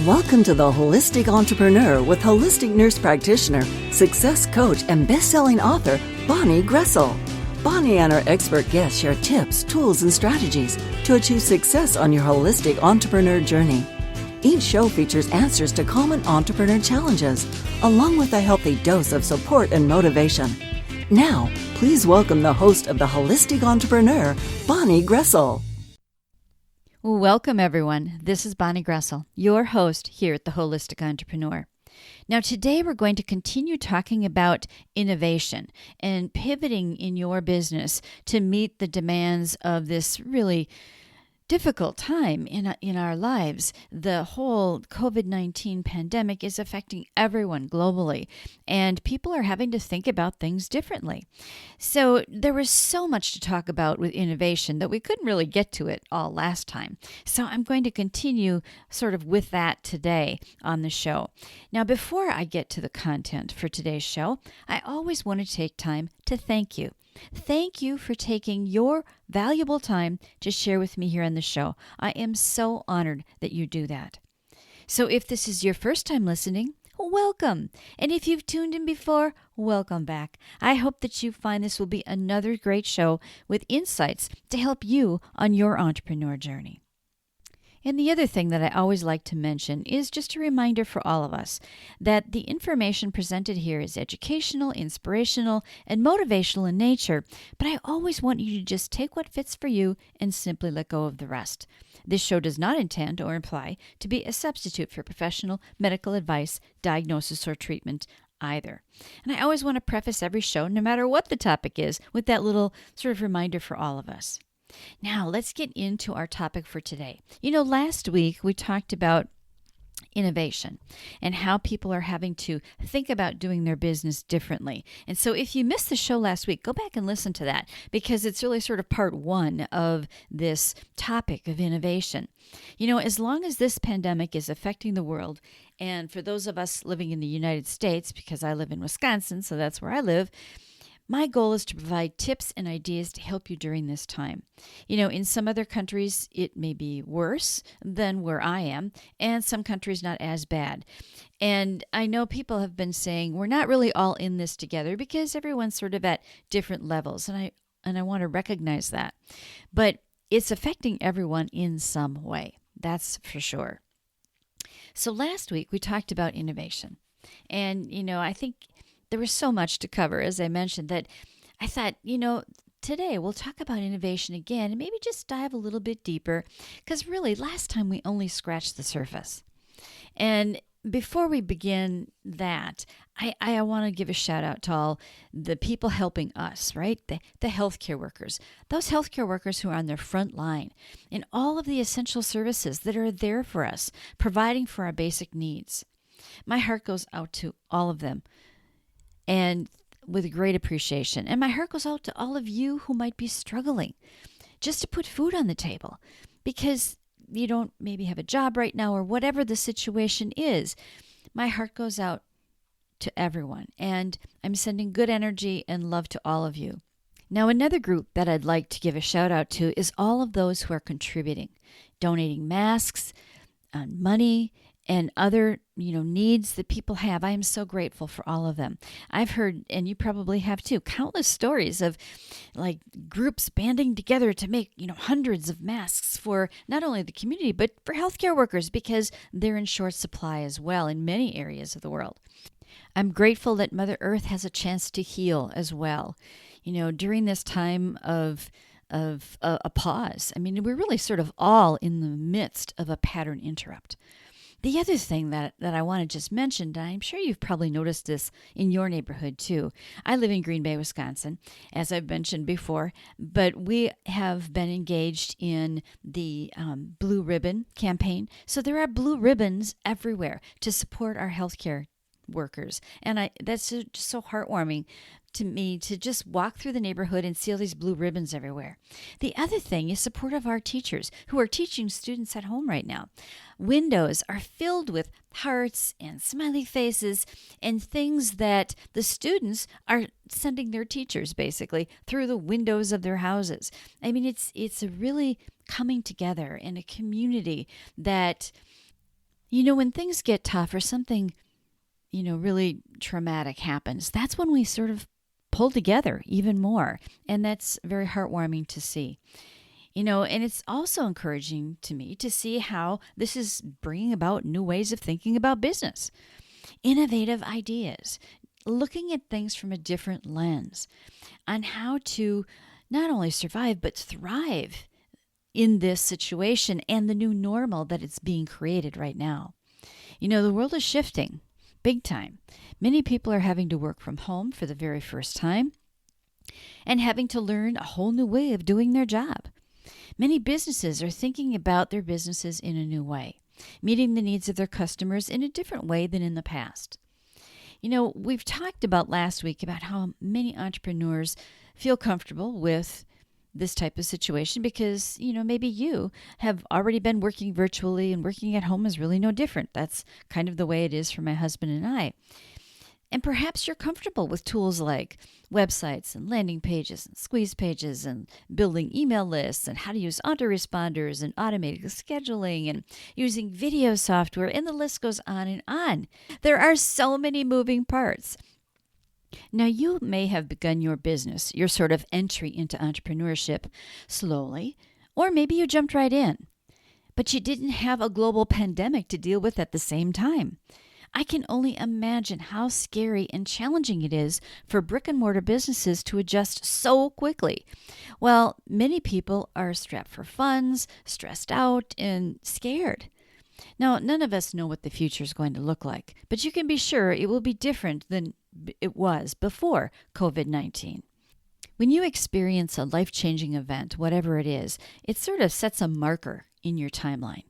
Welcome to The Holistic Entrepreneur with holistic nurse practitioner, success coach, and best-selling author, Bonnie Groessl. Bonnie and her expert guests share tips, tools, and strategies to achieve success on your holistic entrepreneur journey. Each show features answers to common entrepreneur challenges, along with a healthy dose of support and motivation. Now, please welcome the host of The Holistic Entrepreneur, Bonnie Groessl. Welcome, everyone. This is Bonnie Groessl, your host here at The Holistic Entrepreneur. Now, today we're going to continue talking about innovation and pivoting in your business to meet the demands of this really difficult time in our lives. The whole COVID-19 pandemic is affecting everyone globally, and people are having to think about things differently. So there was so much to talk about with innovation that we couldn't really get to it all last time. So I'm going to continue sort of with that today on the show. Now, before I get to the content for today's show, I always want to take time to thank you. Thank you for taking your valuable time to share with me here on the show. I am so honored that you do that. So if this is your first time listening, welcome. And if you've tuned in before, welcome back. I hope that you find this will be another great show with insights to help you on your entrepreneur journey. And the other thing that I always like to mention is just a reminder for all of us that the information presented here is educational, inspirational, and motivational in nature, but I always want you to just take what fits for you and simply let go of the rest. This show does not intend or imply to be a substitute for professional medical advice, diagnosis, or treatment either. And I always want to preface every show, no matter what the topic is, with that little sort of reminder for all of us. Now, let's get into our topic for today. Last week we talked about innovation and how people are having to think about doing their business differently. And so if you missed the show last week, go back and listen to that because it's really sort of part one of this topic of innovation. As long as this pandemic is affecting the world, and for those of us living in the United States, because I live in Wisconsin, so that's where I live, my goal is to provide tips and ideas to help you during this time. In some other countries, it may be worse than where I am, and some countries not as bad. And I know people have been saying we're not really all in this together because everyone's sort of at different levels, and I want to recognize that. But it's affecting everyone in some way, that's for sure. So last week we talked about innovation, and I think there was so much to cover, as I mentioned, that I thought, today we'll talk about innovation again and maybe just dive a little bit deeper because really last time we only scratched the surface. And before we begin that, I want to give a shout out to all the people helping us, right? The healthcare workers, those healthcare workers who are on their front line and all of the essential services that are there for us, providing for our basic needs. My heart goes out to all of them, and with great appreciation. And my heart goes out to all of you who might be struggling just to put food on the table because you don't maybe have a job right now or whatever the situation is. My heart goes out to everyone, and I'm sending good energy and love to all of you. Now, another group that I'd like to give a shout out to is all of those who are contributing, donating masks, money, and other, needs that people have. I am so grateful for all of them. I've heard, and you probably have too, countless stories of like groups banding together to make, hundreds of masks for not only the community, but for healthcare workers because they're in short supply as well in many areas of the world. I'm grateful that Mother Earth has a chance to heal as well. During this time of a pause. We're really sort of all in the midst of a pattern interrupt. The other thing that I want to just mention, and I'm sure you've probably noticed this in your neighborhood too. I live in Green Bay, Wisconsin, as I've mentioned before, but we have been engaged in the Blue Ribbon campaign. So there are blue ribbons everywhere to support our healthcare workers. And that's just so heartwarming to me to just walk through the neighborhood and see all these blue ribbons everywhere. The other thing is support of our teachers who are teaching students at home right now. Windows are filled with hearts and smiley faces and things that the students are sending their teachers basically through the windows of their houses. It's a really coming together in a community that When things get tough or something, really traumatic happens, that's when we sort of pull together even more. And that's very heartwarming to see. And it's also encouraging to me to see how this is bringing about new ways of thinking about business, innovative ideas, looking at things from a different lens on how to not only survive, but thrive in this situation and the new normal that it's being created right now. The world is shifting big time. Many people are having to work from home for the very first time and having to learn a whole new way of doing their job. Many businesses are thinking about their businesses in a new way, meeting the needs of their customers in a different way than in the past. We've talked about last week about how many entrepreneurs feel comfortable with this type of situation because, maybe you have already been working virtually and working at home is really no different. That's kind of the way it is for my husband and I. And perhaps you're comfortable with tools like websites and landing pages and squeeze pages and building email lists and how to use autoresponders and automated scheduling and using video software, and the list goes on and on. There are so many moving parts. Now, you may have begun your business, your sort of entry into entrepreneurship, slowly, or maybe you jumped right in, but you didn't have a global pandemic to deal with at the same time. I can only imagine how scary and challenging it is for brick and mortar businesses to adjust so quickly. Well, many people are strapped for funds, stressed out, and scared. Now, none of us know what the future is going to look like, but you can be sure it will be different than it was before COVID-19. When you experience a life-changing event, whatever it is, it sort of sets a marker in your timeline.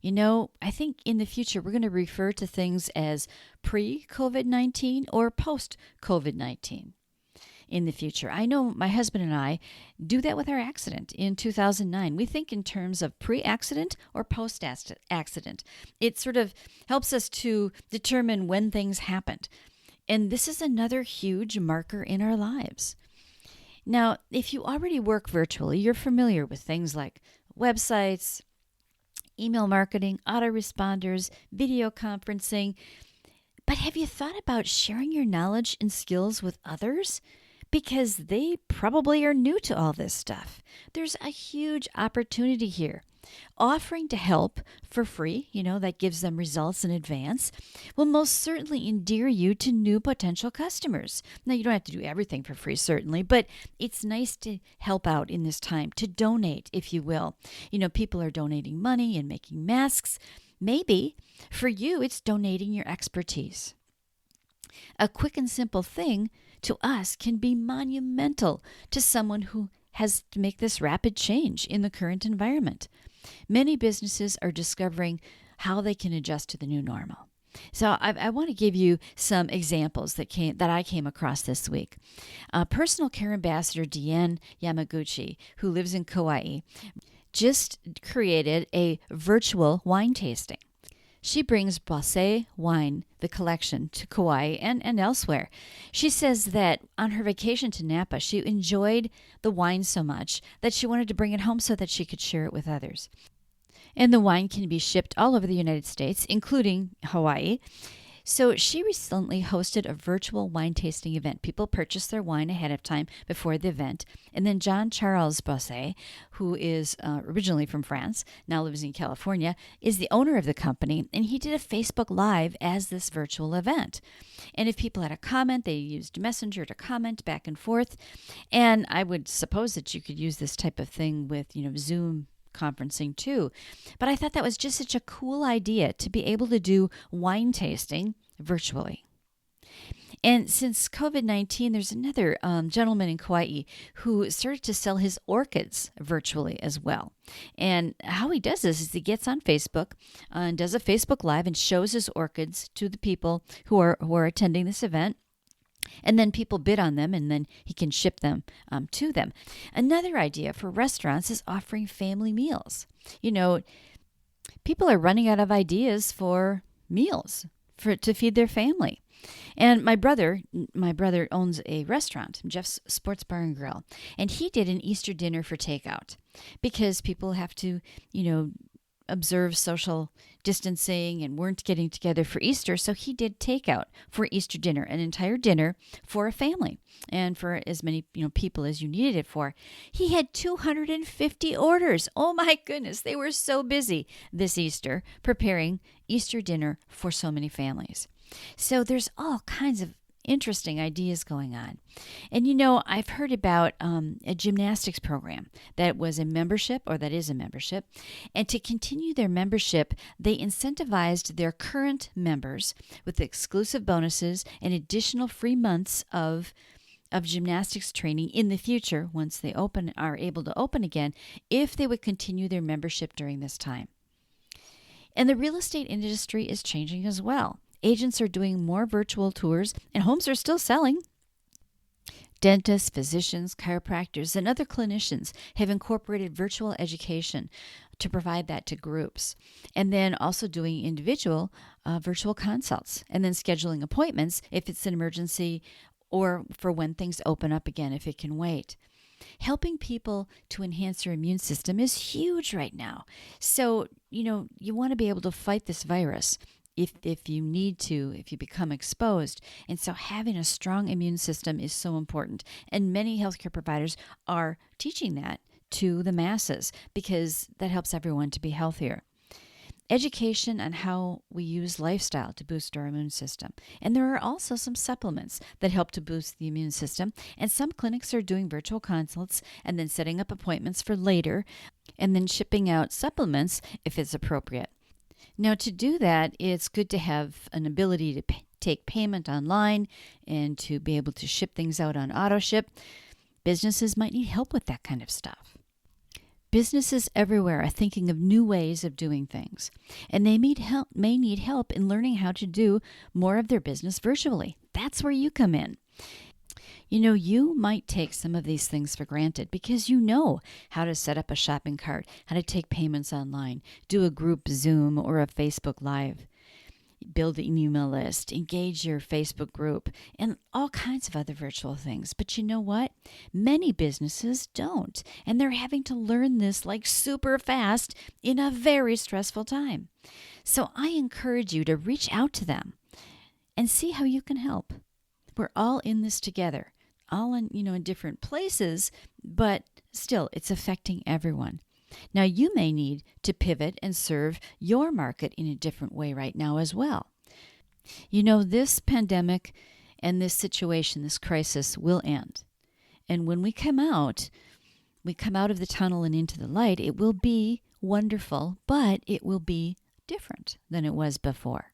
I think in the future we're going to refer to things as pre-COVID-19 or post-COVID-19 in the future. I know my husband and I do that with our accident in 2009. We think in terms of pre-accident or post-accident. It sort of helps us to determine when things happened. And this is another huge marker in our lives. Now, if you already work virtually, you're familiar with things like websites, email marketing, autoresponders, video conferencing. But have you thought about sharing your knowledge and skills with others? Because they probably are new to all this stuff. There's a huge opportunity here. Offering to help for free, that gives them results in advance, will most certainly endear you to new potential customers. Now, you don't have to do everything for free, certainly, but it's nice to help out in this time, to donate, if you will. People are donating money and making masks. Maybe for you, it's donating your expertise. A quick and simple thing to us can be monumental to someone who has to make this rapid change in the current environment. Many businesses are discovering how they can adjust to the new normal. So I want to give you some examples that I came across this week. Personal care ambassador Deanne Yamaguchi, who lives in Kauai, just created a virtual wine tasting. She brings Dauplaise wine, the collection, to Kauai and elsewhere. She says that on her vacation to Napa, she enjoyed the wine so much that she wanted to bring it home so that she could share it with others. And the wine can be shipped all over the United States, including Hawaii. So she recently hosted a virtual wine tasting event. People purchased their wine ahead of time before the event. And then Jean-Charles Dauplaise, who is originally from France, now lives in California, is the owner of the company. And he did a Facebook Live as this virtual event. And if people had a comment, they used Messenger to comment back and forth. And I would suppose that you could use this type of thing with, Zoom conferencing too. But I thought that was just such a cool idea to be able to do wine tasting virtually. And since COVID-19, there's another gentleman in Kauai who started to sell his orchids virtually as well. And how he does this is he gets on Facebook and does a Facebook Live and shows his orchids to the people who are attending this event. And then people bid on them, and then he can ship them to them. Another idea for restaurants is offering family meals. People are running out of ideas for meals to feed their family. And my brother owns a restaurant, Jeff's Sports Bar and Grill, and he did an Easter dinner for takeout because people have to, observe social distancing and weren't getting together for Easter, so he did takeout for Easter dinner, an entire dinner for a family and for as many people as you needed it for. He had 250 orders. Oh my goodness, they were so busy this Easter preparing Easter dinner for so many families. So there's all kinds of interesting ideas going on. And I've heard about a gymnastics program that was a membership, or that is a membership, and to continue their membership, they incentivized their current members with exclusive bonuses and additional free months of gymnastics training in the future once they are able to open again, if they would continue their membership during this time. And the real estate industry is changing as well. Agents are doing more virtual tours, and homes are still selling. Dentists, physicians, chiropractors, and other clinicians have incorporated virtual education to provide that to groups. And then also doing individual virtual consults, and then scheduling appointments if it's an emergency or for when things open up again, if it can wait. Helping people to enhance their immune system is huge right now. So, you want to be able to fight this virus if you need to, if you become exposed. And so having a strong immune system is so important. And many healthcare providers are teaching that to the masses because that helps everyone to be healthier. Education on how we use lifestyle to boost our immune system. And there are also some supplements that help to boost the immune system. And some clinics are doing virtual consults and then setting up appointments for later and then shipping out supplements if it's appropriate. Now, to do that, it's good to have an ability to take payment online and to be able to ship things out on auto ship. Businesses might need help with that kind of stuff. Businesses everywhere are thinking of new ways of doing things, and they may need help in learning how to do more of their business virtually. That's where you come in. You might take some of these things for granted because you know how to set up a shopping cart, how to take payments online, do a group Zoom or a Facebook Live, build an email list, engage your Facebook group, and all kinds of other virtual things. But you know what? Many businesses don't, and they're having to learn this like super fast in a very stressful time. So I encourage you to reach out to them and see how you can help. We're all in this together, all in different places, but still it's affecting everyone. Now, you may need to pivot and serve your market in a different way right now as well. This pandemic and this situation, this crisis will end. And when we come out of the tunnel and into the light, it will be wonderful, but it will be different than it was before.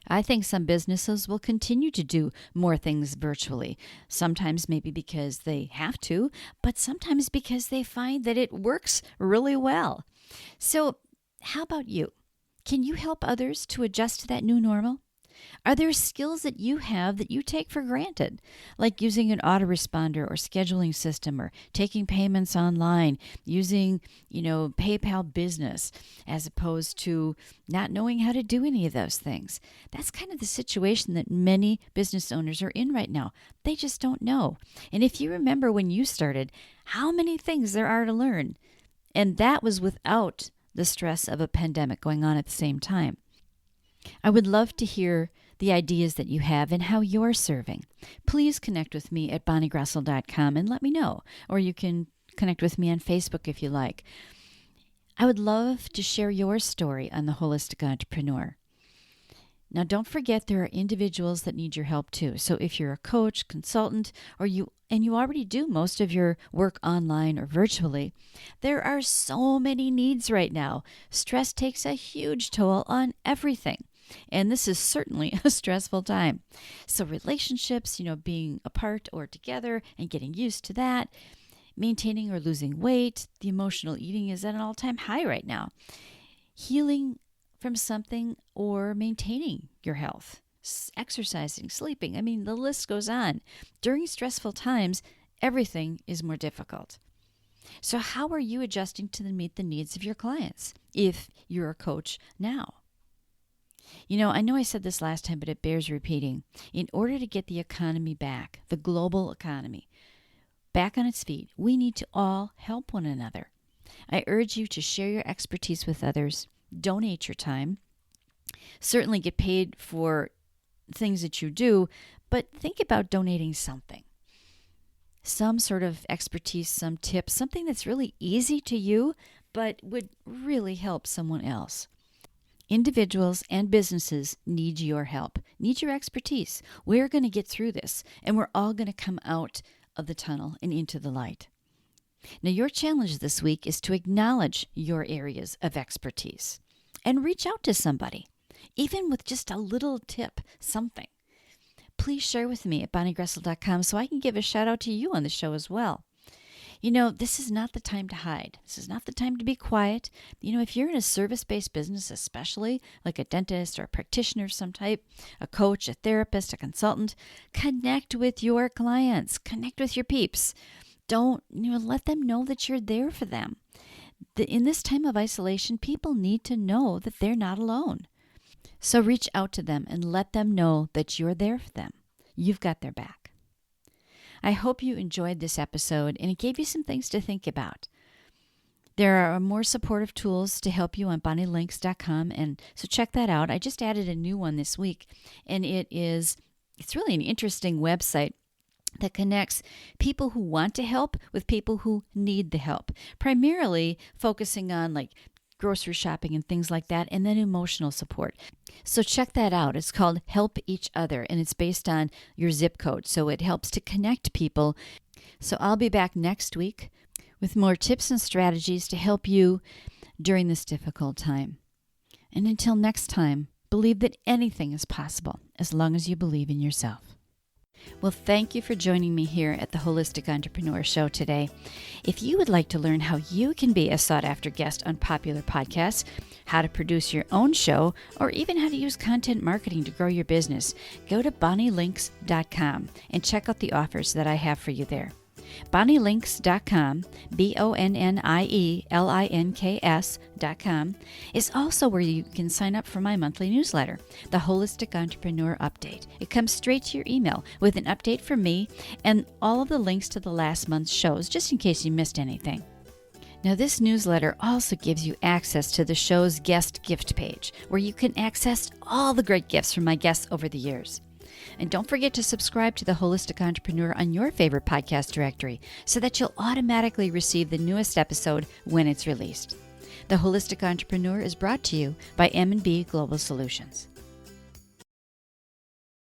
I think some businesses will continue to do more things virtually, sometimes maybe because they have to, but sometimes because they find that it works really well. So how about you? Can you help others to adjust to that new normal? Are there skills that you have that you take for granted, like using an autoresponder or scheduling system, or taking payments online, using, PayPal Business, as opposed to not knowing how to do any of those things? That's kind of the situation that many business owners are in right now. They just don't know. And if you remember when you started, how many things there are to learn, and that was without the stress of a pandemic going on at the same time. I would love to hear the ideas that you have and how you're serving. Please connect with me at bonniegroessl.com and let me know. Or you can connect with me on Facebook if you like. I would love to share your story on the Holistic Entrepreneur. Now, don't forget there are individuals that need your help too. So if you're a coach, consultant, or you already do most of your work online or virtually, there are so many needs right now. Stress takes a huge toll on everything. And this is certainly a stressful time. So relationships, being apart or together and getting used to that, maintaining or losing weight, the emotional eating is at an all-time high right now. Healing from something or maintaining your health, exercising, sleeping. The list goes on. During stressful times, everything is more difficult. So how are you adjusting to meet the needs of your clients if you're a coach now? I know I said this last time, but it bears repeating. In order to get the economy back, the global economy, back on its feet, we need to all help one another. I urge you to share your expertise with others, donate your time, certainly get paid for things that you do, but think about donating something. Some sort of expertise, some tips, something that's really easy to you, but would really help someone else. Individuals and businesses need your help, need your expertise. We're going to get through this, and we're all going to come out of the tunnel and into the light. Now, your challenge this week is to acknowledge your areas of expertise and reach out to somebody, even with just a little tip, something. Please share with me at bonniegroessl.com so I can give a shout out to you on the show as well. This is not the time to hide. This is not the time to be quiet. If you're in a service-based business, especially like a dentist or a practitioner of some type, a coach, a therapist, a consultant, connect with your clients, connect with your peeps. Don't, let them know that you're there for them. In this time of isolation, people need to know that they're not alone. So reach out to them and let them know that you're there for them. You've got their back. I hope you enjoyed this episode and it gave you some things to think about. There are more supportive tools to help you on bonnielinks.com, and so check that out. I just added a new one this week, and it's really an interesting website that connects people who want to help with people who need the help, primarily focusing on like grocery shopping and things like that, and then emotional support. So check that out. It's called Help Each Other, and it's based on your zip code, so it helps to connect people. So I'll be back next week with more tips and strategies to help you during this difficult time. And until next time, believe that anything is possible as long as you believe in yourself. Well, thank you for joining me here at the Holistic Entrepreneur Show today. If you would like to learn how you can be a sought-after guest on popular podcasts, how to produce your own show, or even how to use content marketing to grow your business, go to bonnielinks.com and check out the offers that I have for you there. bonnielinks.com, BONNIELINKS.com, is also where you can sign up for my monthly newsletter, the Holistic Entrepreneur Update. It comes straight to your email with an update from me and all of the links to the last month's shows, just in case you missed anything. Now, this newsletter also gives you access to the show's guest gift page, where you can access all the great gifts from my guests over the years. And don't forget to subscribe to The Holistic Entrepreneur on your favorite podcast directory so that you'll automatically receive the newest episode when it's released. The Holistic Entrepreneur is brought to you by M&B Global Solutions.